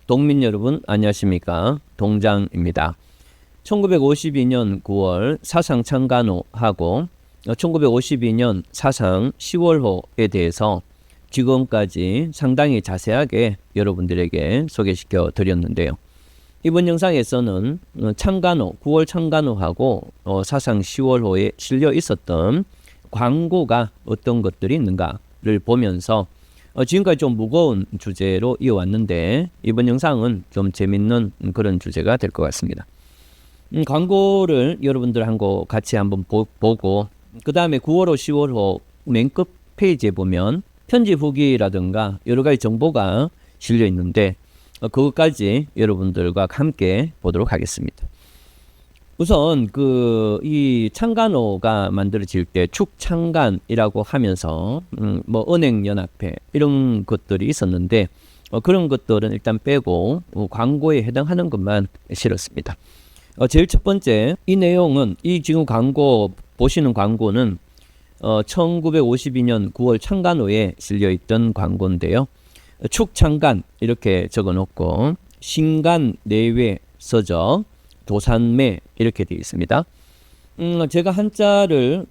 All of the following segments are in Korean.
동민 여러분 안녕하십니까? 동장입니다. 1952년 9월 사상 창간호하고 1952년 사상 10월호에 대해서 지금까지 상당히 자세하게 여러분들에게 소개시켜 드렸는데요. 이번 영상에서는 창간호, 9월 창간호하고 사상 10월호에 실려 있었던 광고가 어떤 것들이 있는가를 보면서 지금까지 좀 무거운 주제로 이어왔는데 이번 영상은 좀 재밌는 그런 주제가 될 것 같습니다. 광고를 여러분들하고 같이 한번 보고 그 다음에 9월호, 10월호 맨 끝 페이지에 보면 편집 후기라든가 여러 가지 정보가 실려 있는데 그것까지 여러분들과 함께 보도록 하겠습니다. 우선 이 창간호가 만들어질 때 축창간이라고 하면서 뭐 은행연합회 이런 것들이 있었는데 그런 것들은 일단 빼고 광고에 해당하는 것만 실었습니다. 제일 첫 번째 이 내용은 이 지금 광고 보시는 광고는 1952년 9월 창간호에 실려있던 광고인데요. 축창간 이렇게 적어놓고 신간 내외 서적 도산매 이렇게 되어 있습니다. 제가 한자를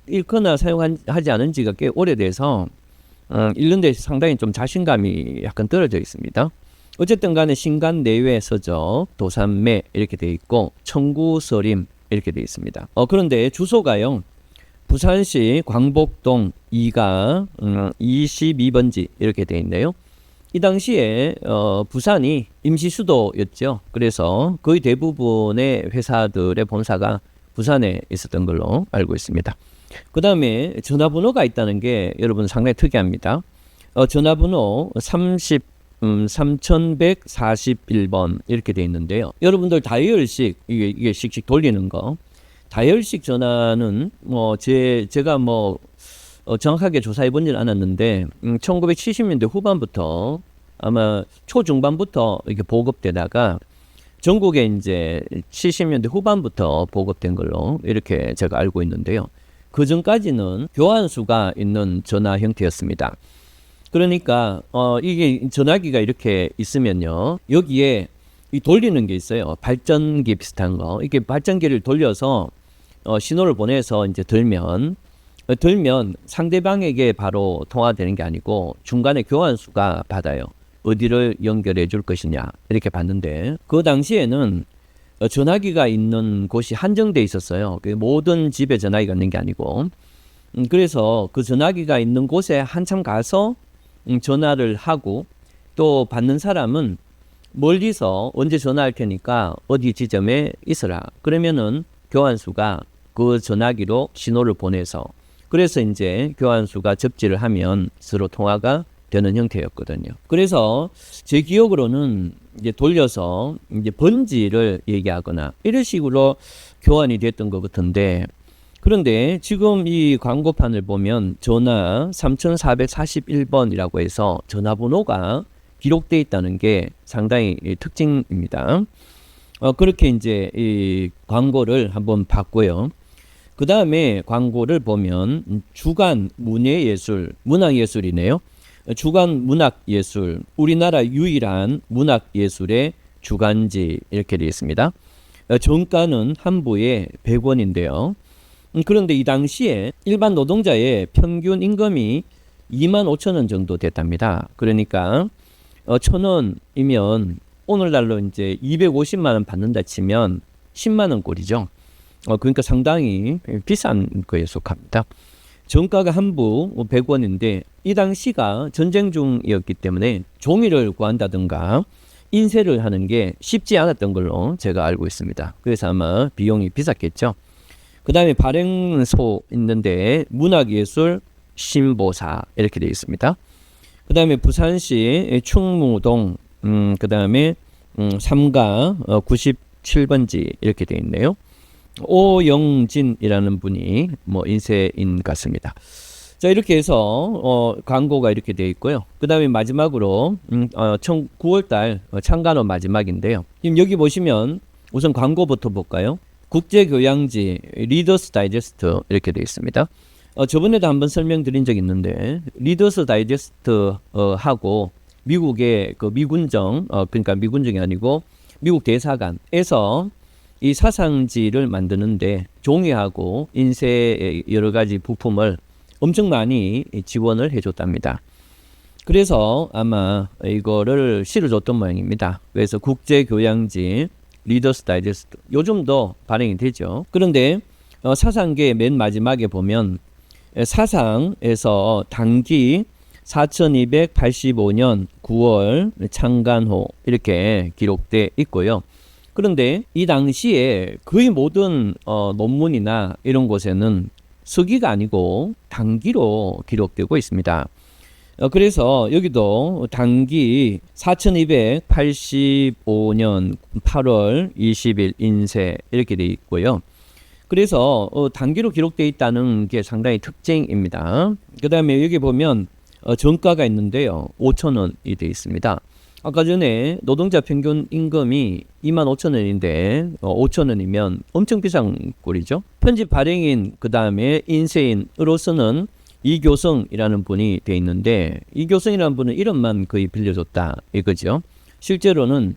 읽거나 사용하지 않은 지가 꽤 오래돼서 읽는데 상당히 좀 자신감이 약간 떨어져 있습니다. 어쨌든 간에 신간 내외 서적 도산매 이렇게 되어 있고 청구서림 이렇게 되어 있습니다. 그런데 주소가요. 부산시 광복동 2가 22번지 이렇게 되어 있네요. 이 당시에 부산이 임시수도였죠. 그래서 거의 대부분의 회사들의 본사가 부산에 있었던 걸로 알고 있습니다. 그 다음에 전화번호가 있다는 게 여러분 상당히 특이합니다. 전화번호 314141번 이렇게 되어 있는데요. 여러분들 다이얼식 이게 씩씩 돌리는 거 다이얼식 전화는 제가 정확하게 조사해 보진 않았는데 1970년대 후반부터 아마 초중반부터 이렇게 보급되다가 전국에 이제 70년대 후반부터 보급된 걸로 이렇게 제가 알고 있는데요. 그 전까지는 교환수가 있는 전화 형태였습니다. 그러니까 이게 전화기가 이렇게 있으면요. 여기에 이 돌리는 게 있어요. 발전기 비슷한 거. 이게 발전기를 돌려서 신호를 보내서 이제 들면 상대방에게 바로 통화되는 게 아니고 중간에 교환수가 받아요. 어디를 연결해 줄 것이냐 이렇게 받는데 그 당시에는 전화기가 있는 곳이 한정돼 있었어요. 모든 집에 전화기가 있는 게 아니고 그래서 그 전화기가 있는 곳에 한참 가서 전화를 하고 또 받는 사람은 멀리서 언제 전화할 테니까 어디 지점에 있어라. 그러면은 교환수가 그 전화기로 신호를 보내서 그래서 이제 교환수가 접지를 하면 서로 통화가 되는 형태였거든요. 그래서 제 기억으로는 이제 돌려서 이제 번지를 얘기하거나 이런 식으로 교환이 됐던 것 같은데 그런데 지금 이 광고판을 보면 전화 3441번이라고 해서 전화번호가 기록되어 있다는 게 상당히 특징입니다. 그렇게 이제 이 광고를 한번 봤고요. 그 다음에 광고를 보면 주간 문예예술, 문학예술이네요. 주간 문학예술, 우리나라 유일한 문학예술의 주간지 이렇게 되어 있습니다. 정가는 한 부에 100원인데요. 그런데 이 당시에 일반 노동자의 평균 임금이 25,000원 정도 됐답니다. 그러니까 1,000원이면 오늘날로 이제 250만 원 받는다 치면 10만 원 꼴이죠. 그러니까 상당히 비싼 거에 속합니다. 정가가 한 부 100원인데 이 당시가 전쟁 중이었기 때문에 종이를 구한다든가 인쇄를 하는 게 쉽지 않았던 걸로 제가 알고 있습니다. 그래서 아마 비용이 비쌌겠죠. 그 다음에 발행소 있는데 문학예술 신보사 이렇게 되어 있습니다. 그 다음에 부산시 충무동 그 다음에 3가 97번지 이렇게 되어 있네요. 오영진이라는 분이 인쇄인 같습니다. 자, 이렇게 해서 광고가 이렇게 되어 있고요. 그 다음에 마지막으로 9월달 창간호 마지막인데요. 지금 여기 보시면 우선 광고부터 볼까요? 국제교양지 리더스 다이제스트 이렇게 되어 있습니다. 저번에도 한번 설명드린 적이 있는데 리더스 다이제스트 하고 미국의 그 미군정, 그러니까 미군정이 아니고 미국 대사관에서 이 사상지를 만드는데 종이하고 인쇄의 여러 가지 부품을 엄청 많이 지원을 해줬답니다. 그래서 아마 이거를 실어줬던 모양입니다. 그래서 국제교양지 리더스 다이제스트 요즘도 발행이 되죠. 그런데 사상계의 맨 마지막에 보면 사상에서 당기 4285년 9월 창간호 이렇게 기록돼 있고요. 그런데 이 당시에 거의 모든 논문이나 이런 곳에는 서기가 아니고 단기로 기록되고 있습니다. 그래서 여기도 단기 4285년 8월 20일 인쇄 이렇게 되어 있고요. 그래서 단기로 기록되어 있다는 게 상당히 특징입니다. 그 다음에 여기 보면 정가가 있는데요. 5,000원이 되어 있습니다. 아까 전에 노동자 평균 임금이 25,000원인데 5,000원이면 엄청 비싼 꼴이죠. 편집 발행인 그 다음에 인쇄인으로서는 이교성이라는 분이 되어 있는데 이교성이라는 분은 이름만 거의 빌려줬다 이거죠. 실제로는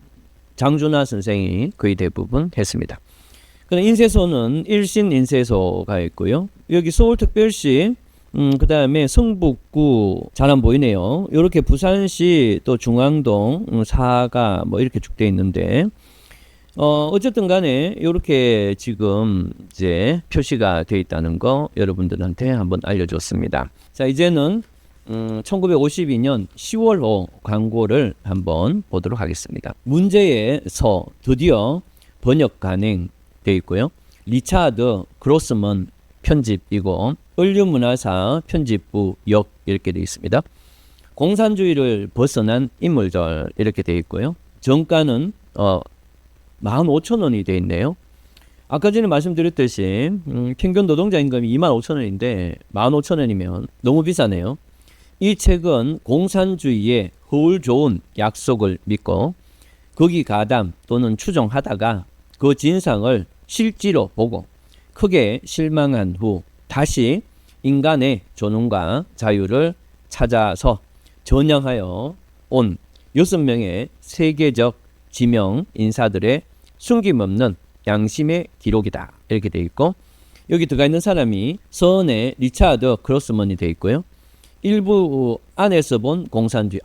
장준하 선생이 거의 대부분 했습니다. 그럼 인쇄소는 일신인쇄소가 있고요. 여기 서울특별시 그 다음에 성북구 잘 안 보이네요. 이렇게 부산시 또 중앙동 사가 뭐 이렇게 쭉 되어 있는데 어쨌든 간에 이렇게 지금 이제 표시가 되어 있다는 거 여러분들한테 한번 알려줬습니다. 자, 이제는 1952년 10월호 광고를 한번 보도록 하겠습니다. 문제에서 드디어 번역 가능되어 있고요. 리차드 그로스먼 편집이고 을류문화사 편집부 역 이렇게 되어 있습니다. 공산주의를 벗어난 인물들 이렇게 되어 있고요. 정가는 15,000원이 되어 있네요. 아까 전에 말씀드렸듯이 평균 노동자 임금이 25,000원인데 15,000원이면 너무 비싸네요. 이 책은 공산주의의 허울 좋은 약속을 믿고 거기 가담 또는 추종하다가 그 진상을 실제로 보고 크게 실망한 후 다시 인간의 존엄과 자유를 찾아서 전향하여 온 6명의 세계적 지명 인사들의 숨김없는 양심의 기록이다. 이렇게 되어 있고 여기 들어가 있는 사람이 선의 리차드 크로스먼이 되어 있고요. 일부 안에서 본 공산주의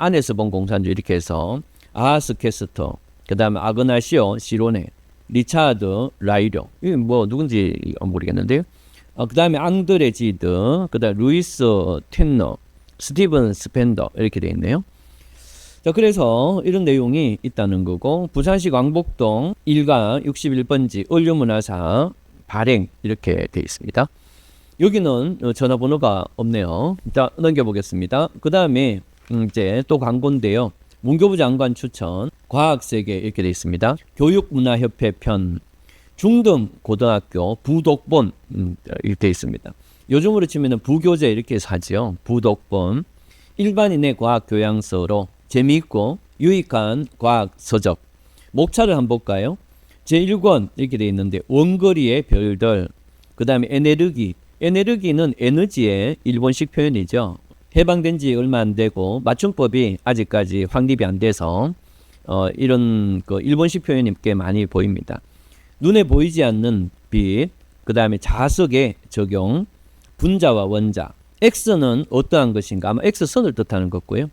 이렇게 해서 아하스 캐스터, 그 다음에 아그나시오 시로네, 리차드 라이료, 이게 뭐 누군지 모르겠는데요. 그 다음에 앙드레 지드, 그 다음에 루이스 텐너, 스티븐 스펜더 이렇게 되어 있네요. 자, 그래서 이런 내용이 있다는 거고 부산시 광복동 1가 61번지 을류문화사 발행 이렇게 되어 있습니다. 여기는 전화번호가 없네요. 자, 넘겨보겠습니다. 그 다음에 이제 또 광고인데요. 문교부 장관 추천 과학세계 이렇게 되어 있습니다. 교육문화협회 편 중등 고등학교 부독본 이렇게 되어 있습니다. 요즘으로 치면 부교재 이렇게 사지요. 부독본 일반인의 과학교양서로 재미있고 유익한 과학 서적. 목차를 한번 볼까요? 제1권 이렇게 되어 있는데 원거리의 별들, 그 다음에 에네르기는 에너지의 일본식 표현이죠. 해방된 지 얼마 안 되고 맞춤법이 아직까지 확립이 안 돼서 이런 그 일본식 표현이 꽤 많이 보입니다. 눈에 보이지 않는 빛, 그 다음에 자석의 적용, 분자와 원자. X는 어떠한 것인가? 아마 X선을 뜻하는 거고요.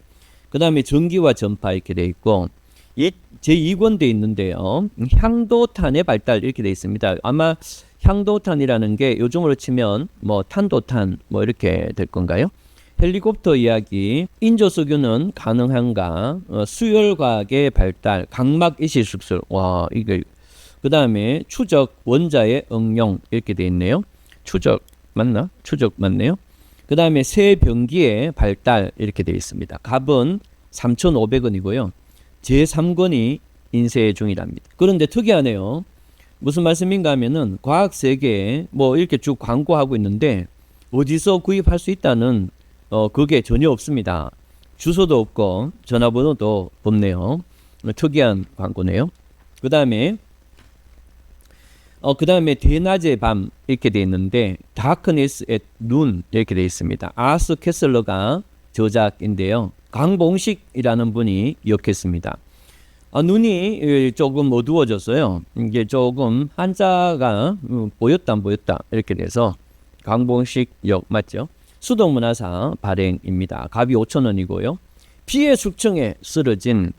그 다음에 전기와 전파 이렇게 돼 있고 제2권 돼 있는데요. 향도탄의 발달 이렇게 돼 있습니다. 아마 향도탄이라는 게 요즘으로 치면 뭐 탄도탄 뭐 이렇게 될 건가요? 헬리콥터 이야기, 인조석유는 가능한가? 수열과학의 발달, 각막 이시술술. 와, 이게 그 다음에 추적 원자의 응용 이렇게 돼 있네요. 추적 맞나? 추적 맞네요. 그 다음에 세변기의 발달 이렇게 되어 있습니다. 값은 3,500원이고요. 제3권이 인쇄 중이랍니다. 그런데 특이하네요. 무슨 말씀인가 하면은 과학세계에 뭐 이렇게 쭉 광고하고 있는데 어디서 구입할 수 있다는 그게 전혀 없습니다. 주소도 없고 전화번호도 없네요. 특이한 광고네요. 그 다음에 대낮의 밤 이렇게 되어 있는데 다크니스 앳 눈 이렇게 되어 있습니다. 아스 캐슬러가 저작인데요. 강봉식이라는 분이 역했습니다. 눈이 조금 어두워졌어요. 이게 조금 한자가 보였다 안 보였다 이렇게 돼서 강봉식 역 맞죠? 수동문화사 발행입니다. 값이 5,000원이고요. 피해 숙청에 쓰러진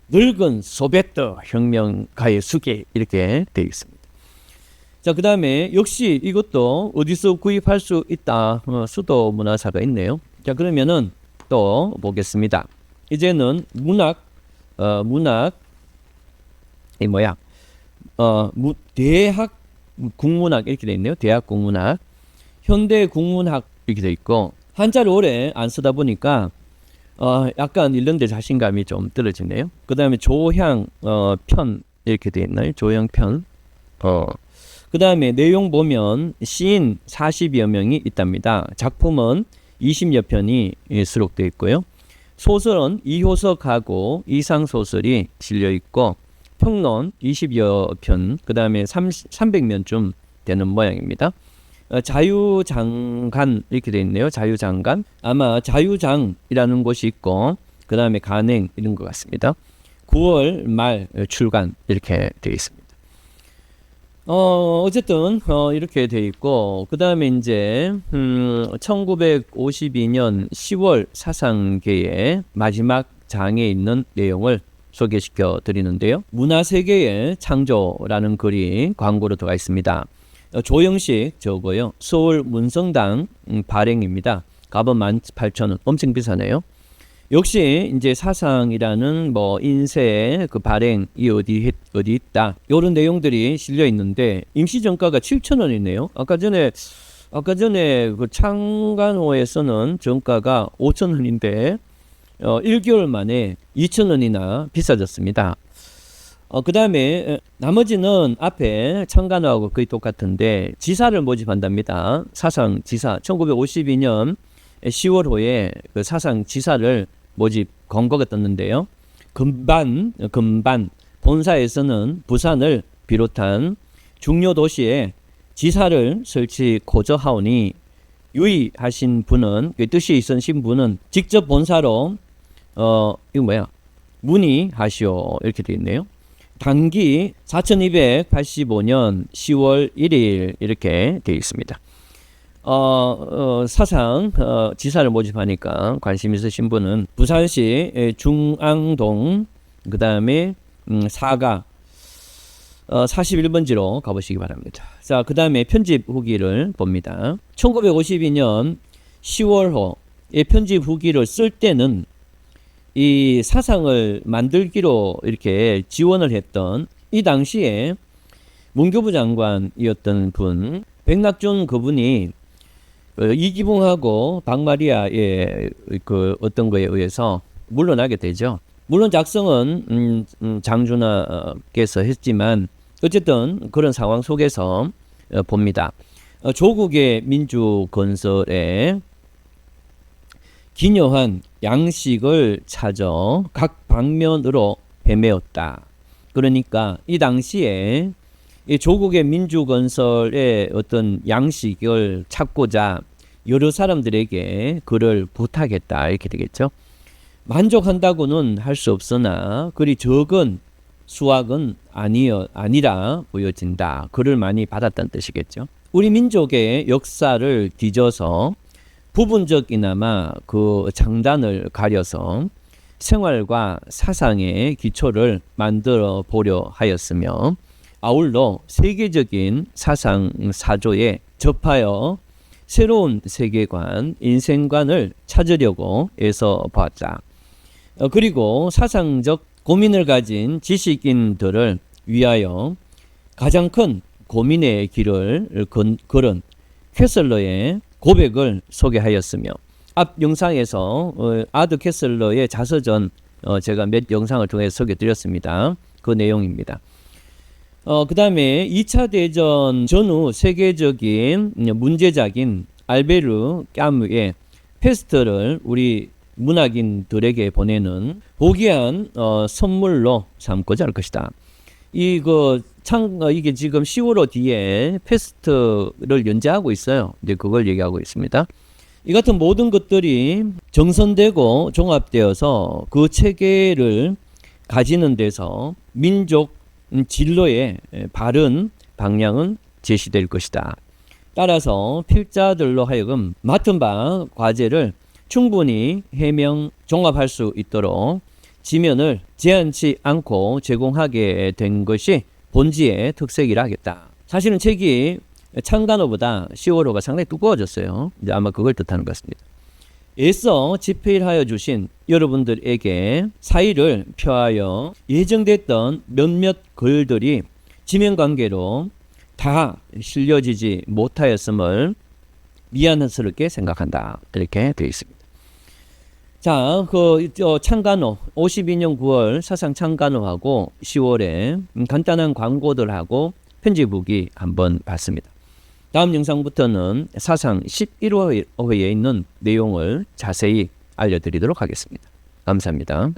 늙은 소베트 혁명가의 수계 이렇게 되어 있습니다. 자, 그 다음에 역시 이것도 어디서 구입할 수 있다. 수도문화사가 있네요. 자, 그러면은 또 보겠습니다. 이제는 문학 이 뭐야? 대학 국문학 이렇게 돼 있네요. 대학 국문학, 현대 국문학 이렇게 돼 있고 한자를 오래 안 쓰다 보니까 약간 이런 데 자신감이 좀 떨어지네요. 그 다음에 조향 편 이렇게 돼 있나요? 조향 편. 그 다음에 내용 보면 시인 40여 명이 있답니다. 작품은 20여 편이 수록되어 있고요. 소설은 이효석하고 이상소설이 실려 있고 평론 20여 편, 그 다음에 300면쯤 되는 모양입니다. 자유장간 이렇게 되어 있네요. 자유장간. 아마 자유장이라는 곳이 있고 그 다음에 간행 이런 것 같습니다. 9월 말 출간 이렇게 되어 있습니다. 어쨌든 이렇게 돼 있고 그 다음에 이제 1952년 10월 사상계의 마지막 장에 있는 내용을 소개시켜 드리는데요. 문화세계의 창조라는 글이 광고로 들어가 있습니다. 조영식 저거요. 서울 문성당 발행입니다. 값은 18,000원. 엄청 비싸네요. 역시 이제 사상이라는 인쇄 그 발행이 어디 있다. 이런 내용들이 실려 있는데 임시 정가가 7,000원이네요. 아까 전에 그 창간호에서는 정가가 5,000원인데 1개월 만에 2,000원이나 비싸졌습니다. 그 다음에 나머지는 앞에 창간호하고 거의 똑같은데 지사를 모집한답니다. 사상 지사 1952년 10월호에 그 사상 지사를 모집 공고가 떴는데요. 금반 본사에서는 부산을 비롯한 중요 도시에 지사를 설치 고조하오니 유의하신 분은 그 뜻이 있으신 분은 직접 본사로 이거 뭐야 문의하시오 이렇게 되어 있네요. 단기 4285년 10월 1일 이렇게 되어 있습니다. 사상 지사를 모집하니까 관심 있으신 분은 부산시 중앙동 그 다음에 사가 41번지로 가보시기 바랍니다. 자, 그 다음에 편집 후기를 봅니다. 1952년 10월호의 편집 후기를 쓸 때는 이 사상을 만들기로 이렇게 지원을 했던 이 당시에 문교부 장관이었던 분 백낙준 그분이 이기붕하고 박마리아의 그 어떤 거에 의해서 물러나게 되죠. 물론 작성은 장준하께서 했지만 어쨌든 그런 상황 속에서 봅니다. 조국의 민주 건설에 기묘한 양식을 찾아 각 방면으로 헤매었다. 그러니까 이 당시에 이 조국의 민주 건설의 어떤 양식을 찾고자 여러 사람들에게 그를 부탁했다 이렇게 되겠죠. 만족한다고는 할 수 없으나 그리 적은 수확은 아니라 보여진다. 그를 많이 받았다는 뜻이겠죠. 우리 민족의 역사를 뒤져서 부분적이나마 그 장단을 가려서 생활과 사상의 기초를 만들어 보려 하였으며 아울러 세계적인 사상 사조에 접하여 새로운 세계관, 인생관을 찾으려고 애써 보았다. 그리고 사상적 고민을 가진 지식인들을 위하여 가장 큰 고민의 길을 걸은 캐슬러의 고백을 소개하였으며 앞 영상에서 아드 캐슬러의 자서전 제가 몇 영상을 통해 소개드렸습니다. 그 내용입니다. 그 다음에 2차 대전 전후 세계적인 문제작인 알베르 까무의 페스트를 우리 문학인들에게 보내는 고귀한 선물로 삼고자 할 것이다. 이게 지금 10월호 뒤에 페스트를 연재하고 있어요. 이제 그걸 얘기하고 있습니다. 이 같은 모든 것들이 정선되고 종합되어서 그 체계를 가지는 데서 민족 진로의 바른 방향은 제시될 것이다. 따라서 필자들로 하여금 맡은 바 과제를 충분히 해명 종합할 수 있도록 지면을 제한치 않고 제공하게 된 것이 본지의 특색이라 하겠다. 사실은 책이 창간호보다 10월호가 상당히 두꺼워졌어요. 이제 아마 그걸 뜻하는 것 같습니다. 애써 집필하여 주신 여러분들에게 사의를 표하여 예정됐던 몇몇 글들이 지면관계로 다 실려지지 못하였음을 미안스럽게 생각한다. 이렇게 되어 있습니다. 자, 창간호 52년 9월 사상 창간호하고 10월에 간단한 광고들하고 편집후기 한번 봤습니다. 다음 영상부터는 사상 11호에 있는 내용을 자세히 알려드리도록 하겠습니다. 감사합니다.